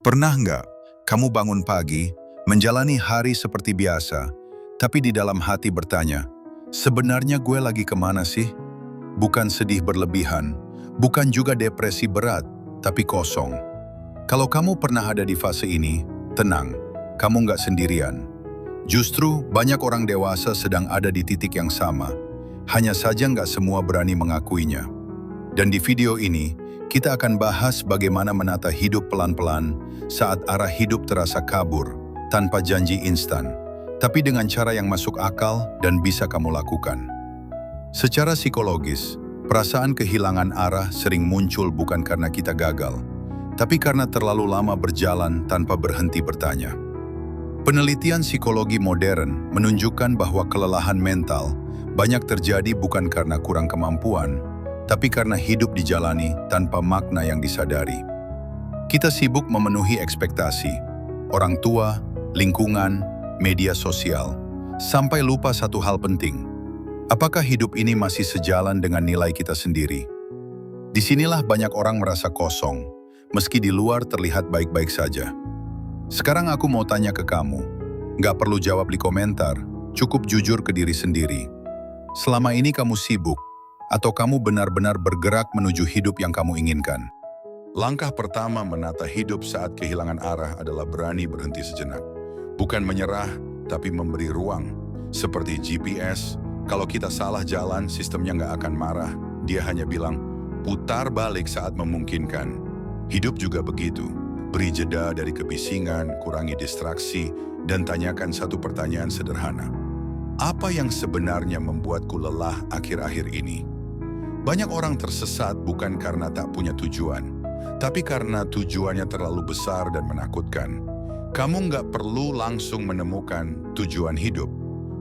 Pernah nggak kamu bangun pagi, menjalani hari seperti biasa, tapi di dalam hati bertanya, sebenarnya gue lagi kemana sih? Bukan sedih berlebihan, bukan juga depresi berat, tapi kosong. Kalau kamu pernah ada di fase ini, tenang, kamu nggak sendirian. Justru banyak orang dewasa sedang ada di titik yang sama, hanya saja nggak semua berani mengakuinya. Dan di video ini, kita akan bahas bagaimana menata hidup pelan-pelan saat arah hidup terasa kabur, tanpa janji instan, tapi dengan cara yang masuk akal dan bisa kamu lakukan. Secara psikologis, perasaan kehilangan arah sering muncul bukan karena kita gagal, tapi karena terlalu lama berjalan tanpa berhenti bertanya. Penelitian psikologi modern menunjukkan bahwa kelelahan mental banyak terjadi bukan karena kurang kemampuan, tapi karena hidup dijalani tanpa makna yang disadari. Kita sibuk memenuhi ekspektasi, orang tua, lingkungan, media sosial, sampai lupa satu hal penting. Apakah hidup ini masih sejalan dengan nilai kita sendiri? Disinilah banyak orang merasa kosong, meski di luar terlihat baik-baik saja. Sekarang aku mau tanya ke kamu, nggak perlu jawab di komentar, cukup jujur ke diri sendiri. Selama ini kamu sibuk, atau kamu benar-benar bergerak menuju hidup yang kamu inginkan? Langkah pertama menata hidup saat kehilangan arah adalah berani berhenti sejenak. Bukan menyerah, tapi memberi ruang. Seperti GPS, kalau kita salah jalan, sistemnya nggak akan marah. Dia hanya bilang, putar balik saat memungkinkan. Hidup juga begitu. Beri jeda dari kebisingan, kurangi distraksi, dan tanyakan satu pertanyaan sederhana. Apa yang sebenarnya membuatku lelah akhir-akhir ini? Banyak orang tersesat bukan karena tak punya tujuan, tapi karena tujuannya terlalu besar dan menakutkan. Kamu nggak perlu langsung menemukan tujuan hidup.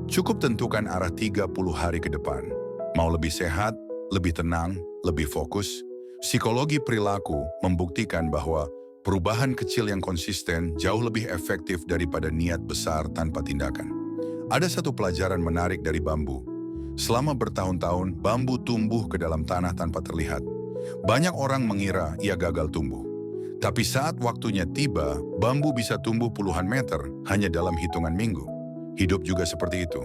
Cukup tentukan arah 30 hari ke depan. Mau lebih sehat, lebih tenang, lebih fokus? Psikologi perilaku membuktikan bahwa perubahan kecil yang konsisten jauh lebih efektif daripada niat besar tanpa tindakan. Ada satu pelajaran menarik dari bambu. Selama bertahun-tahun, bambu tumbuh ke dalam tanah tanpa terlihat. Banyak orang mengira ia gagal tumbuh. Tapi saat waktunya tiba, bambu bisa tumbuh puluhan meter hanya dalam hitungan minggu. Hidup juga seperti itu.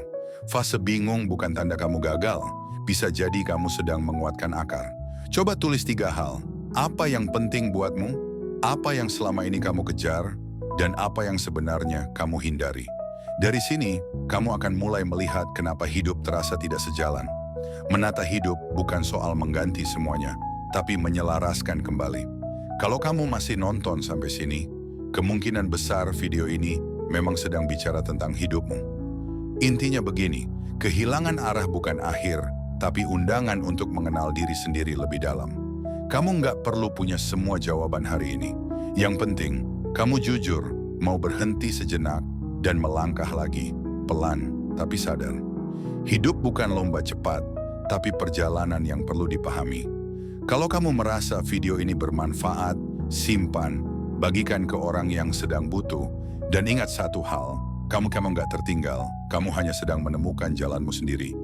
Fase bingung bukan tanda kamu gagal, bisa jadi kamu sedang menguatkan akar. Coba tulis 3 hal. Apa yang penting buatmu? Apa yang selama ini kamu kejar? Dan apa yang sebenarnya kamu hindari? Dari sini, kamu akan mulai melihat kenapa hidup terasa tidak sejalan. Menata hidup bukan soal mengganti semuanya, tapi menyelaraskan kembali. Kalau kamu masih nonton sampai sini, kemungkinan besar video ini memang sedang bicara tentang hidupmu. Intinya begini, kehilangan arah bukan akhir, tapi undangan untuk mengenal diri sendiri lebih dalam. Kamu nggak perlu punya semua jawaban hari ini. Yang penting, kamu jujur, mau berhenti sejenak, dan melangkah lagi, pelan tapi sadar. Hidup bukan lomba cepat, tapi perjalanan yang perlu dipahami. Kalau kamu merasa video ini bermanfaat, simpan, bagikan ke orang yang sedang butuh, dan ingat satu hal, kamu nggak tertinggal, kamu hanya sedang menemukan jalanmu sendiri.